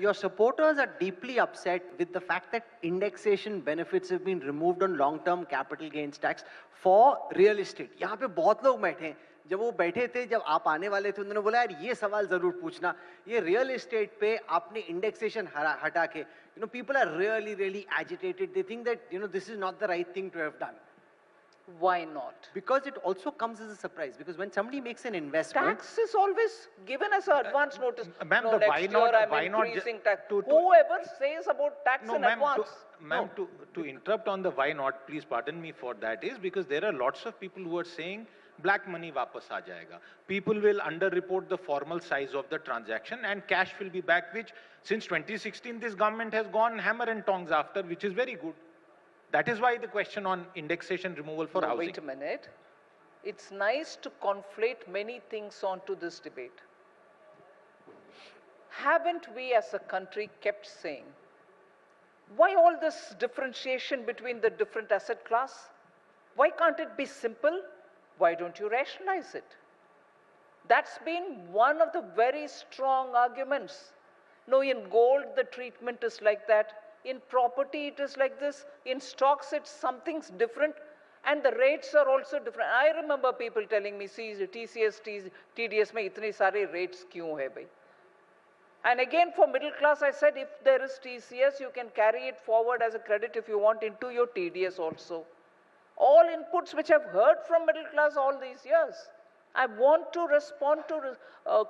your supporters are deeply upset with the fact that indexation benefits have been removed on long-term capital gains tax for real estate. यहाँ पे बहुत लोग बैठे हैं, जब वो बैठे थे, जब आप आने वाले थे, उन्होंने बोला यार ये सवाल जरूर पूछना, ये रियल एस्टेट पे आपने इंडेक्सेशन हटा के, people are really agitated. They think that this is not the right thing to have done. Why not? Because it also comes as a surprise. Because when somebody makes an investment, tax is always given as an advance notice. Ma'am, no, next year I'm increasing tax. Whoever says about tax in advance. Ma'am, to interrupt on the why not, please pardon me for that, is because there are lots of people who are saying black money वापस आ जाएगा. People will underreport the formal size of the transaction and cash will be back, which since 2016 this government has gone hammer and tongs after, which is very good. That is why the question on indexation removal for housing. Wait a minute. It's nice to conflate many things onto this debate. Haven't we as a country kept saying, why all this differentiation between the different asset class? Why can't it be simple? Why don't you rationalize it? That's been one of the very strong arguments. No, in gold, the treatment is like that. In property, it is like this. In stocks, it's something's different. And the rates are also different. I remember people telling me, see, TCS, TDS, mein itne sare rates kyun hai bhai? And again, for middle class, I said, if there is TCS, you can carry it forward as a credit if you want into your TDS also. All inputs which I've heard from middle class all these years. I want to respond to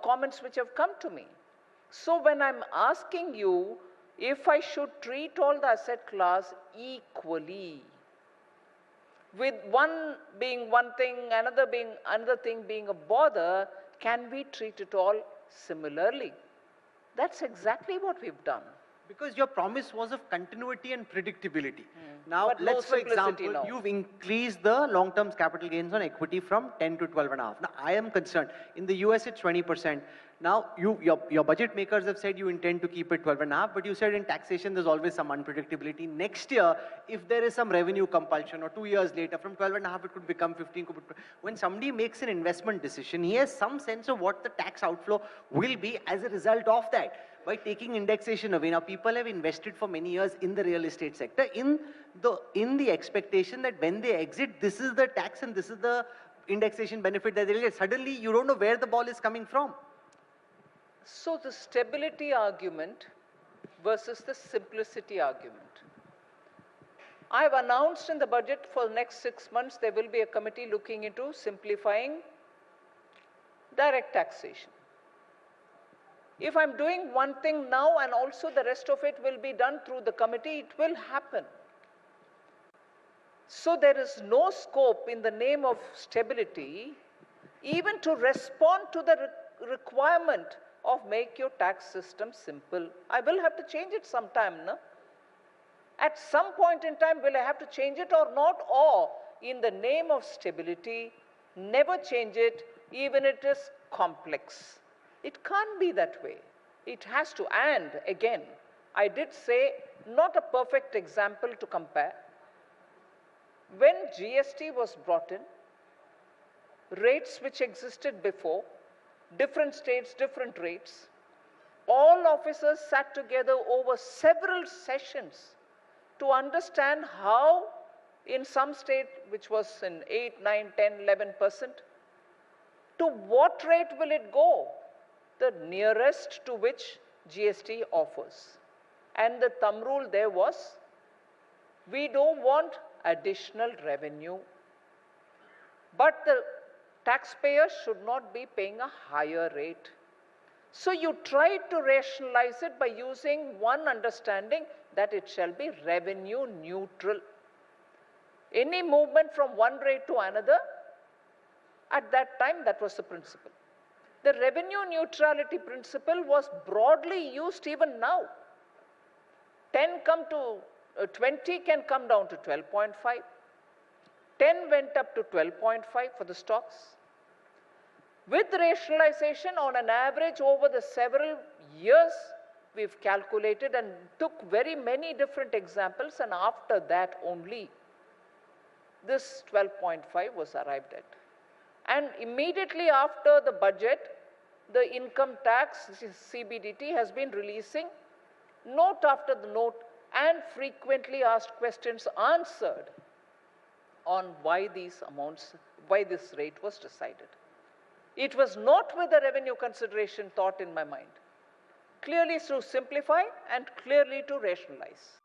comments which have come to me. So when I'm asking you, if I should treat all the asset class equally, with one being one thing, another thing being a bother, can we treat it all similarly? That's exactly what we've done. Because your promise was of continuity and predictability. Now, let's, for example, you've increased the long-term capital gains on equity from 10 to 12.5. Now, I am concerned. In the US, it's 20%. Now, your budget makers have said you intend to keep it 12.5, but you said in taxation, there's always some unpredictability. Next year, if there is some revenue compulsion, or 2 years later, from 12.5, it could become 15. When somebody makes an investment decision, he has some sense of what the tax outflow will be as a result of that. By taking indexation away, now people have invested for many years in the real estate sector in the expectation that when they exit, this is the tax and this is the indexation benefit that they'll get. Suddenly, you don't know where the ball is coming from. So the stability argument versus the simplicity argument. I've announced in the budget for the next 6 months, there will be a committee looking into simplifying direct taxation. If I'm doing one thing now and also the rest of it will be done through the committee, it will happen. So there is no scope in the name of stability even to respond to the requirement of make your tax system simple. I will have to change it sometime, no? At some point in time, will I have to change it or not? Or in the name of stability, never change it, even it is complex. It can't be that way. It has to. And again, I did say, not a perfect example to compare. When GST was brought in, rates which existed before, different states, different rates, all officers sat together over several sessions to understand how in some state, which was in 8, 9, 10, 11%, to what rate will it go? The nearest to which GST offers. And the thumb rule there was, we don't want additional revenue, but the taxpayer should not be paying a higher rate. So you try to rationalize it by using one understanding that it shall be revenue neutral. Any movement from one rate to another, at that time, that was the principle. The revenue neutrality principle was broadly used even now. 20 can come down to 12.5. 10 went up to 12.5 for the stocks. With rationalization, on an average over the several years, we've calculated and took very many different examples, and after that only, this 12.5 was arrived at. And immediately after the budget, the income tax, CBDT, has been releasing note after the note, and frequently asked questions answered on why these amounts, why this rate was decided. It was not with a revenue consideration thought in my mind. Clearly to simplify and clearly to rationalize.